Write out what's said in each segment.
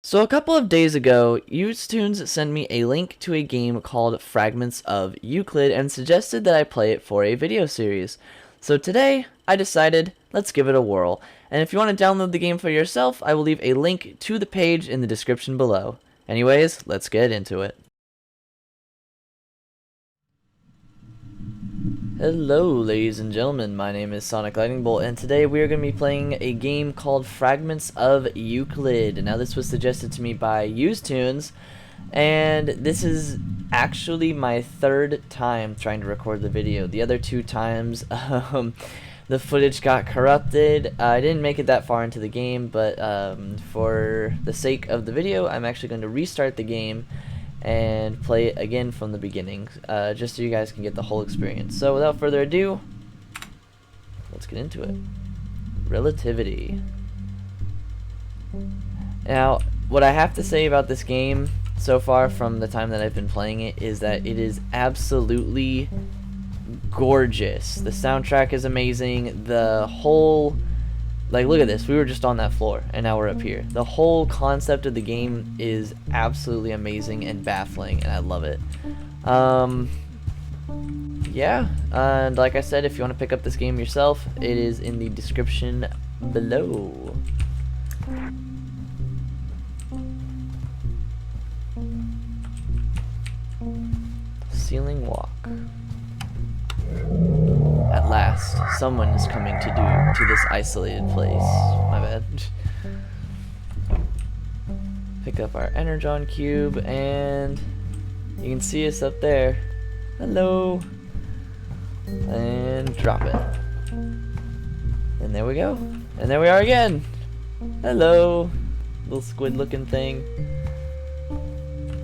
So a couple of days ago, Usetunes sent me a link to a game called Fragments of Euclid and suggested that I play it for a video series. So today, I decided, let's give it a whirl. And if you want to download the game for yourself, I will leave a link to the page in the description below. Anyways, let's get into it. Hello ladies and gentlemen, my name is Lightningbolt, and today we are going to be playing a game called Fragments of Euclid. Now this was suggested to me by Usetunes, and this is actually my third time trying to record the video. The other two times the footage got corrupted. I didn't make it that far into the game, but for the sake of the video, I'm actually going to restart the game and play it again from the beginning, just so you guys can get the whole experience. So without further ado, let's get into it. Relativity. Now, what I have to say about this game so far from the time that I've been playing it is that it is absolutely gorgeous. The soundtrack is amazing. The whole, like, look at this. We were just on that floor, and now we're up here. The whole concept of the game is absolutely amazing and baffling, and I love it. Yeah, and like I said, if you want to pick up this game yourself, it is in the description below. Ceiling walk. At last, someone is coming to this isolated place. My bad. Pick up our Energon cube, and you can see us up there. Hello. And drop it. And there we go. And there we are again. Hello. Little squid looking thing.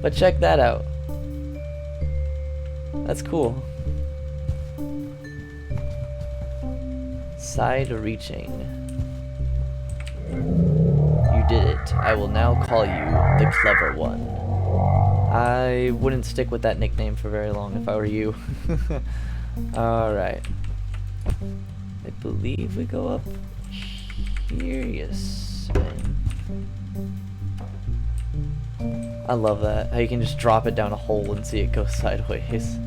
But check that out. That's cool. Side reaching. You did it. I will now call you the clever one. I wouldn't stick with that nickname for very long if I were you. Alright. I believe we go up here. Yes. I love that. How you can just drop it down a hole and see it go sideways.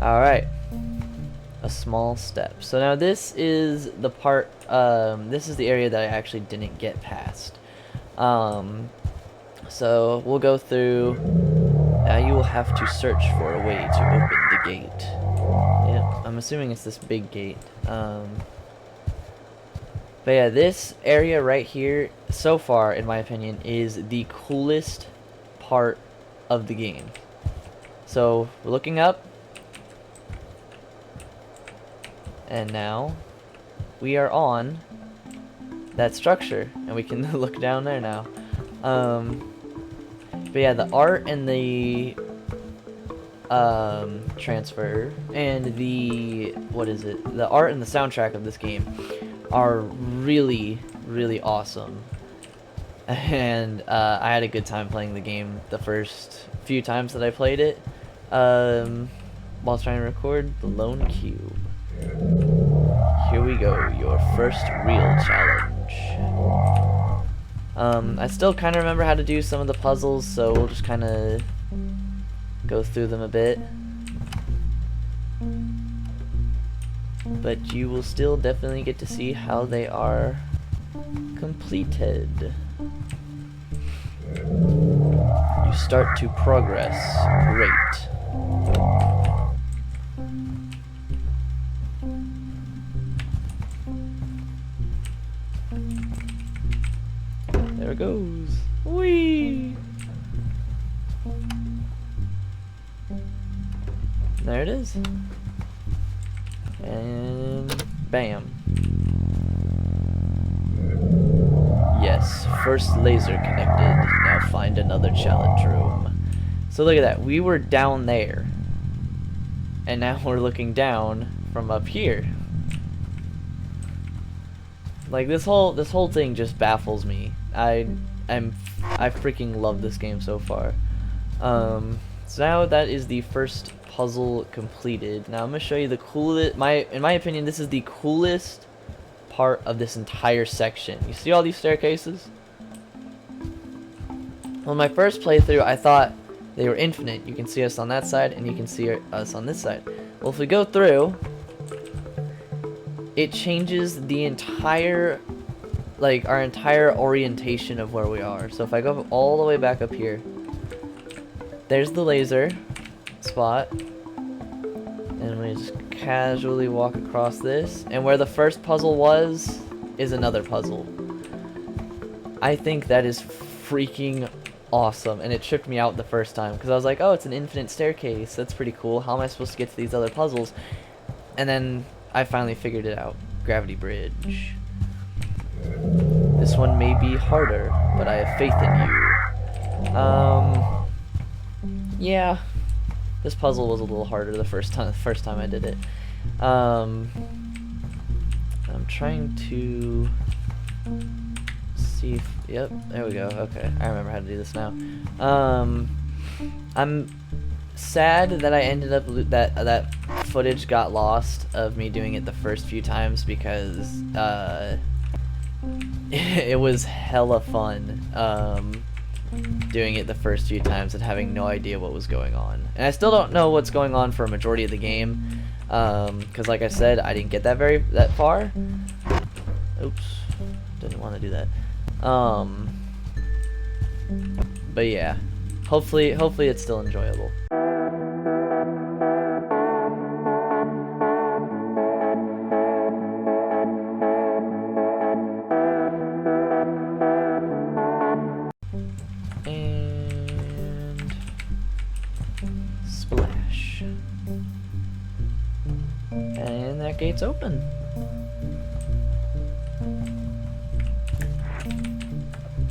Alright. A small step. So now this is the part, this is the area that I actually didn't get past. So we'll go through. Now you will have to search for a way to open the gate. Yeah, I'm assuming it's this big gate. But yeah, this area right here, so far, in my opinion, is the coolest part of the game. So we're looking up. And now we are on that structure, and we can look down there now. But yeah, the art and the transfer and the, what is it? The art and the soundtrack of this game are really, really awesome. And I had a good time playing the game the first few times that I played it, while trying to record the Lone Cube. Here we go, your first real challenge. I still kind of remember how to do some of the puzzles, so we'll just kind of go through them a bit. But you will still definitely get to see how they are completed. You start to progress. Great. There it goes. Whee! There it is. And bam. Yes, first laser connected. Now find another challenge room. So look at that. We were down there. And now we're looking down from up here. Like, this whole thing just baffles me. I freaking love this game so far. So now that is the first puzzle completed. Now I'm gonna show you the coolest. In my opinion, this is the coolest part of this entire section. You see all these staircases? On my first playthrough, I thought they were infinite. You can see us on that side, and you can see us on this side. Well, if we go through, it changes the entire, like, our entire orientation of where we are. So if I go all the way back up here, there's the laser spot, and we just casually walk across this, and where the first puzzle was is another puzzle. I think that is freaking awesome, and it tripped me out the first time because I was like, oh, it's an infinite staircase, that's pretty cool, how am I supposed to get to these other puzzles? And then I finally figured it out. Gravity bridge. This one may be harder, but I have faith in you. Yeah, this puzzle was a little harder the first time I did it. I'm trying to see if, yep, there we go. Okay, I remember how to do this now. I'm sad that I ended up that footage got lost of me doing it the first few times, because it was hella fun doing it the first few times and having no idea what was going on. And I still don't know what's going on for a majority of the game, because like I said, I didn't get that far. Oops, didn't want to do that. But yeah, hopefully it's still enjoyable. And splash. And that gate's open.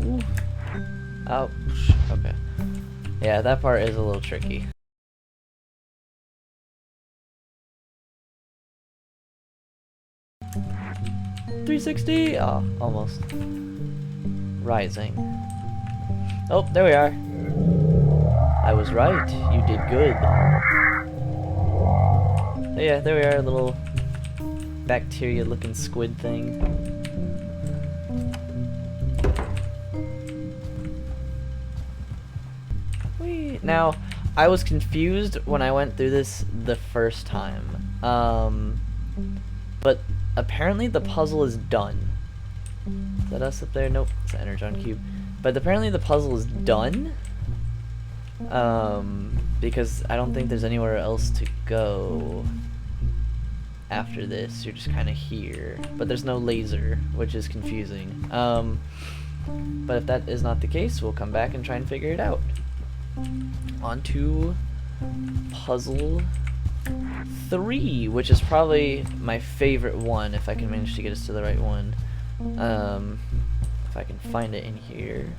Ooh. Ouch. Okay. Yeah, that part is a little tricky. .360! Oh, almost. Rising. Oh, there we are. I was right. You did good. So yeah, there we are, a little bacteria-looking squid thing. Now, I was confused when I went through this the first time. But apparently the puzzle is done. Is that us up there? Nope, it's an Energon cube. But apparently the puzzle is done. Because I don't think there's anywhere else to go after this. You're just kind of here. But there's no laser, which is confusing. But if that is not the case, we'll come back and try and figure it out. On to puzzle 3, which is probably my favorite one, if I can manage to get us to the right one. If I can find it in here,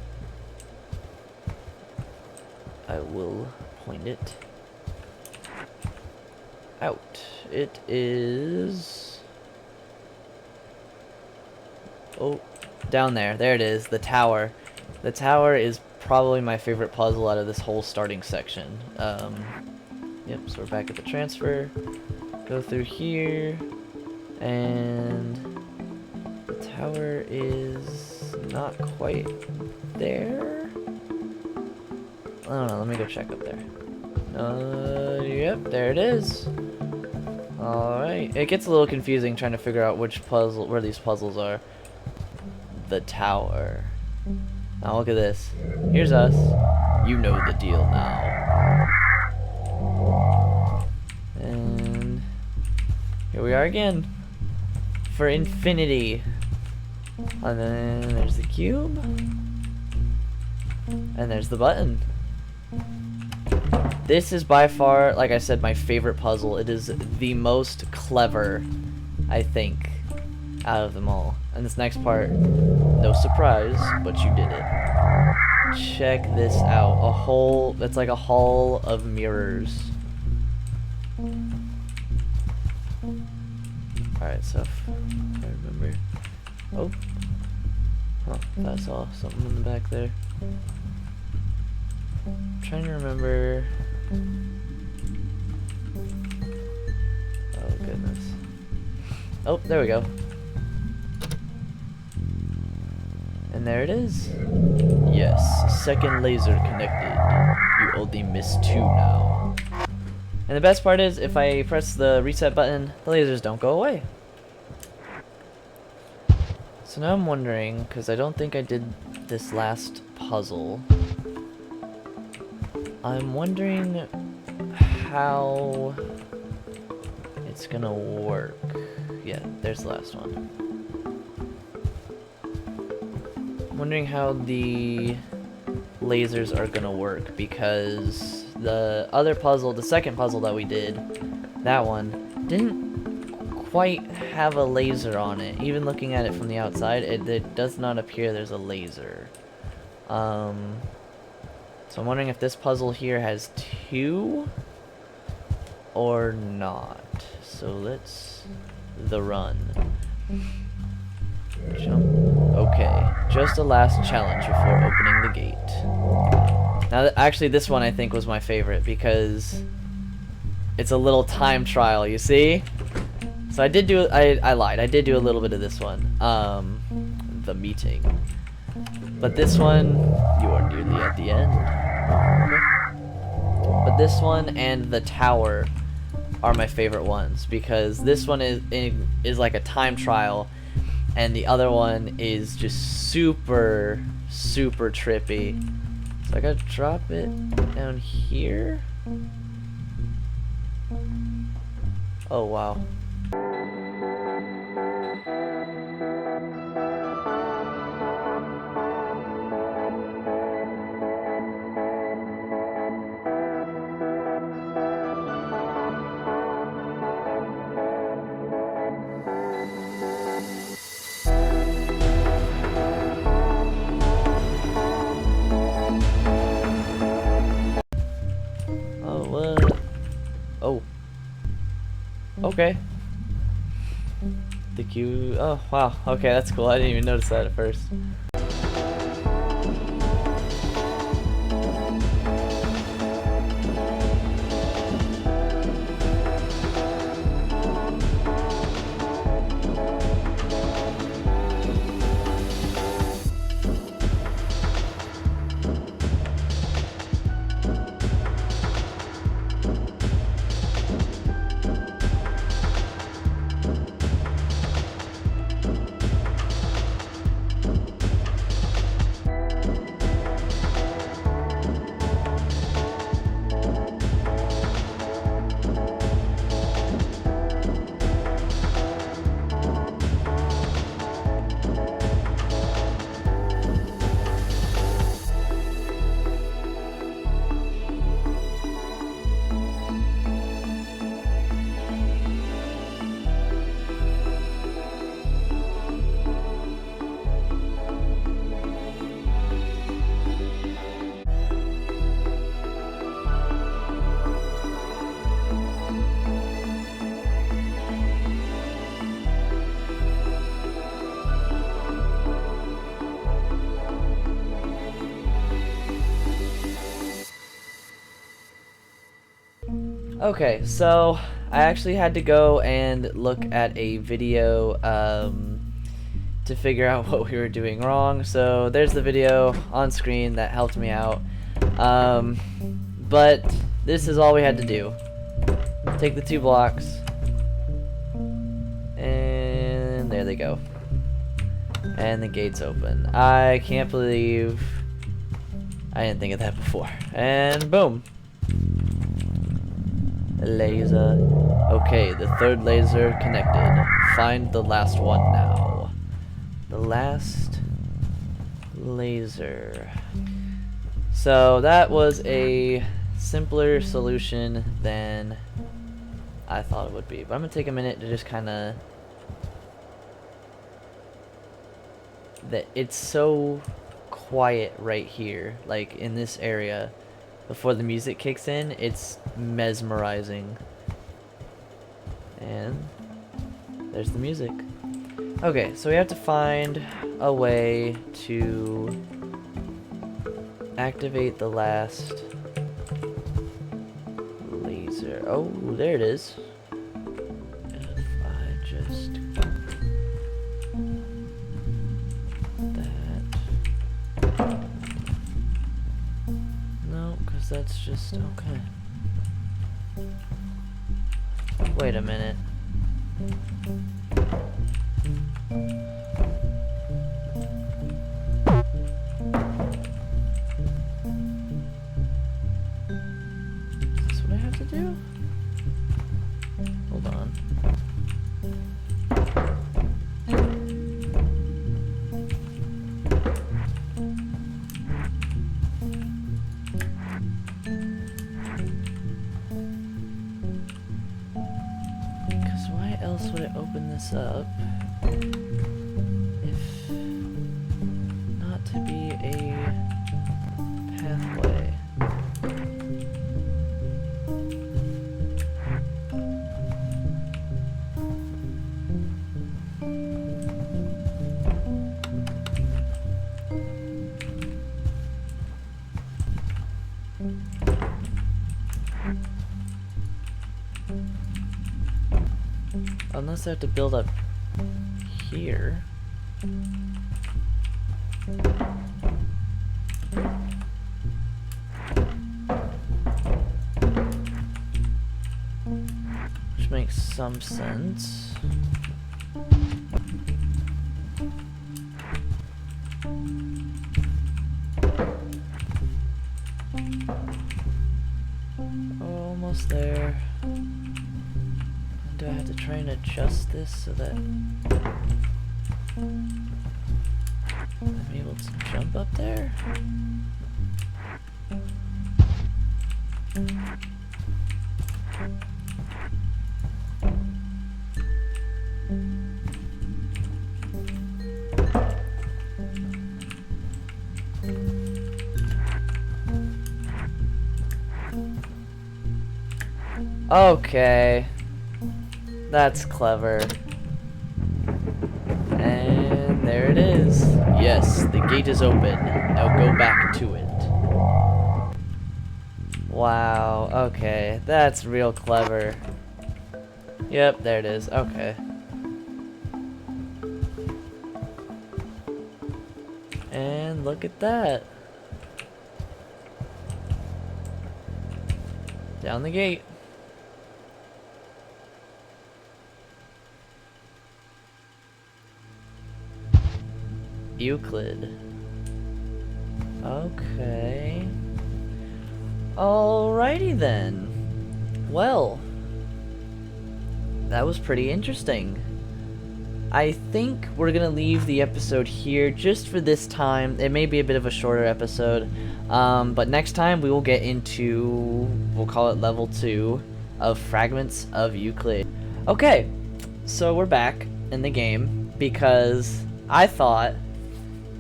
I will point it out. It is... oh, down there. There it is, the tower. The tower is probably my favorite puzzle out of this whole starting section. Yep, so we're back at the transfer. Go through here, and the tower is not quite there. I don't know, let me go check up there. Yep, there it is. Alright, it gets a little confusing trying to figure out where these puzzles are. The tower. Now look at this. Here's us. You know the deal now. And here we are again. For infinity. And then there's the cube. And there's the button. This is by far, like I said, my favorite puzzle. It is the most clever, I think, out of them all. And this next part, no surprise, but you did it. Check this out. A hole, that's like a hall of mirrors. Alright, so if I remember. Oh. Huh, I saw something in the back there. I'm trying to remember. Oh, goodness. Oh, there we go. And And there it is. Yes, second laser connected. You only missed 2 now. And the best part is, if I press the reset button, the lasers don't go away. So now I'm wondering, because I don't think I did this last puzzle, I'm wondering how it's gonna work. Yeah, there's the last one. I'm wondering how the lasers are gonna work, because the other puzzle, the second puzzle that we did, that one, didn't quite have a laser on it. Even looking at it from the outside, it does not appear there's a laser. So I'm wondering if this puzzle here has 2 or not. So let's the run. Jump. Okay, just a last challenge before opening the gate. Now, actually, this one I think was my favorite because it's a little time trial. You see? So I did do. I lied. I did do a little bit of this one. The meeting. But this one, you are nearly at the end. Okay. But this one and the tower are my favorite ones because this one is like a time trial, and the other one is just super trippy. So I gotta drop it down here. Oh wow. Oh. Okay. The queue. Oh, wow. Okay, that's cool. I didn't even notice that at first. Okay, so I actually had to go and look at a video to figure out what we were doing wrong. So there's the video on screen that helped me out. But this is all we had to do. Take the 2 blocks. And there they go. And the gate's open. I can't believe I didn't think of that before. And boom. Laser. Okay, the 3rd laser connected. Find the last one now. The last laser. So that was a simpler solution than I thought it would be. But I'm gonna take a minute to just kind of... It's so quiet right here, like in this area. Before the music kicks in, it's mesmerizing. And there's the music. Okay, so we have to find a way to activate the last laser. Oh, there it is. If I just... that... Because that's just... okay. Wait a minute. Is this what I have to do? Hold on. Because why else would it open this up if not to be a pathway? Unless I have to build up here. Which makes some sense. Almost there. Do I have to try and adjust this so that I'm able to jump up there? Okay. That's clever. And there it is. Yes, the gate is open. Now go back to it. Wow, okay. That's real clever. Yep, there it is. Okay. And look at that. Down the gate. Euclid. Okay. Alrighty then. Well, that was pretty interesting. I think we're gonna leave the episode here just for this time. It may be a bit of a shorter episode, but next time we will get into, we'll call it level 2 of Fragments of Euclid. Okay, so we're back in the game because I thought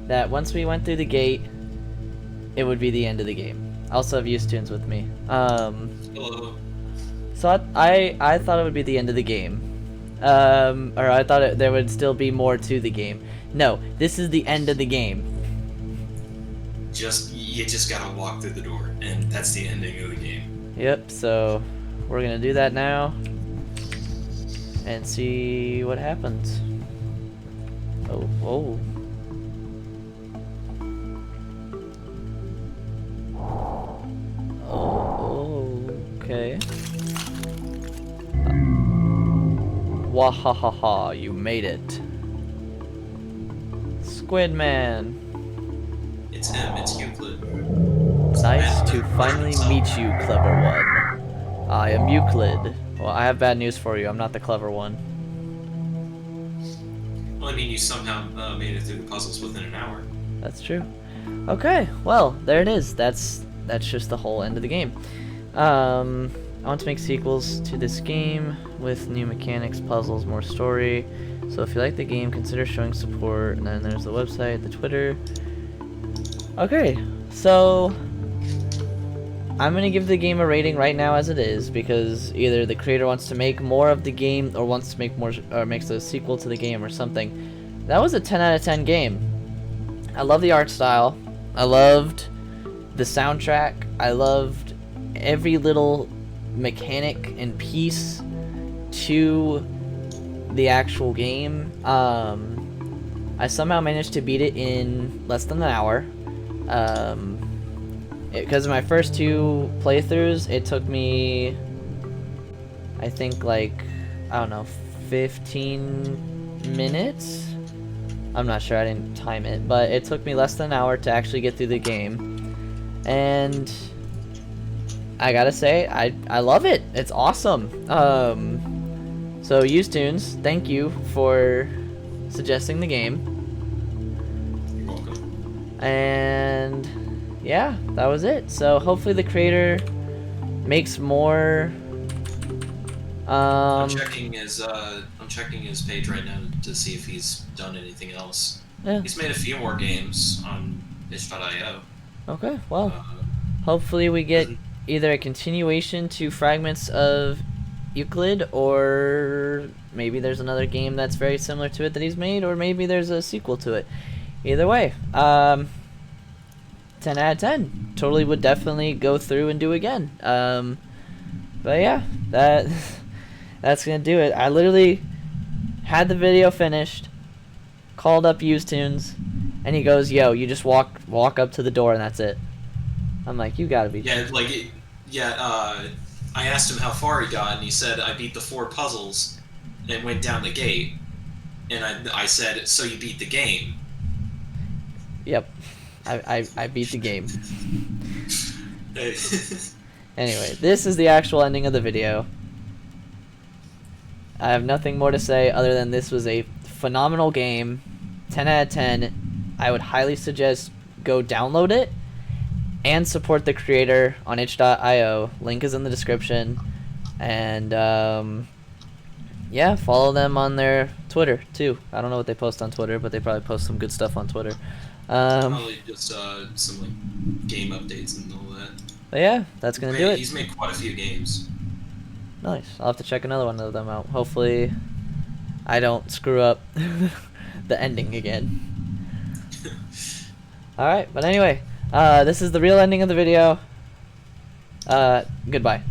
that once we went through the gate, it would be the end of the game. I also have Ustunes with me. Hello. So I thought it would be the end of the game. Or I thought there would still be more to the game. No, this is the end of the game. You just gotta walk through the door, and that's the ending of the game. Yep, so we're gonna do that now and see what happens. Oh, whoa. Okay. Wahahaha, you made it. Squid Man. It's him, it's Euclid. Nice to finally meet you, clever one. I am Euclid. Well, I have bad news for you. I'm not the clever one. Well, I mean, you somehow made it through the puzzles within an hour. That's true. Okay, well, there it is. That's just the whole end of the game. I want to make sequels to this game with new mechanics, puzzles, more story. So if you like the game, consider showing support. And then there's the website, the Twitter. Okay, so I'm gonna give the game a rating right now as it is, because either the creator wants to make more of the game or wants to make more, or makes a sequel to the game or something. That was a 10 out of 10 game. I love the art style. I loved the soundtrack. I loved every little mechanic and piece to the actual game. I somehow managed to beat it in less than an hour. because my first 2 playthroughs, it took me, I think, like, I don't know, 15 minutes? I'm not sure, I didn't time it, but it took me less than an hour to actually get through the game. And I gotta say, I love it. It's awesome. So Usetunes, thank you for suggesting the game. You're welcome. And yeah, that was it. So hopefully the creator makes more. I'm checking his page right now to see if he's done anything else. Yeah. He's made a few more games on itch.io. Okay, well, hopefully we get either a continuation to Fragments of Euclid, or maybe there's another game that's very similar to it that he's made, or maybe there's a sequel to it. Either way, 10 out of 10. Totally would definitely go through and do again. But yeah, that's gonna do it. I literally had the video finished, called up Usetunes, and he goes, "Yo, you just walk up to the door and that's it." I'm like, "You gotta be." Yeah, like, I asked him how far he got, and he said, "I beat the 4 puzzles and went down the gate." And I said, "So you beat the game?" Yep, I beat the game. Anyway, this is the actual ending of the video. I have nothing more to say other than this was a phenomenal game. 10 out of 10. I would highly suggest go download it and support the creator on itch.io. Link is in the description. And yeah, follow them on their Twitter too. I don't know what they post on Twitter, but they probably post some good stuff on Twitter. Probably just some like game updates and all that. But yeah, that's gonna do it. He's made quite a few games. Nice. I'll have to check another one of them out. Hopefully I don't screw up the ending again. Alright, but anyway, this is the real ending of the video. Goodbye.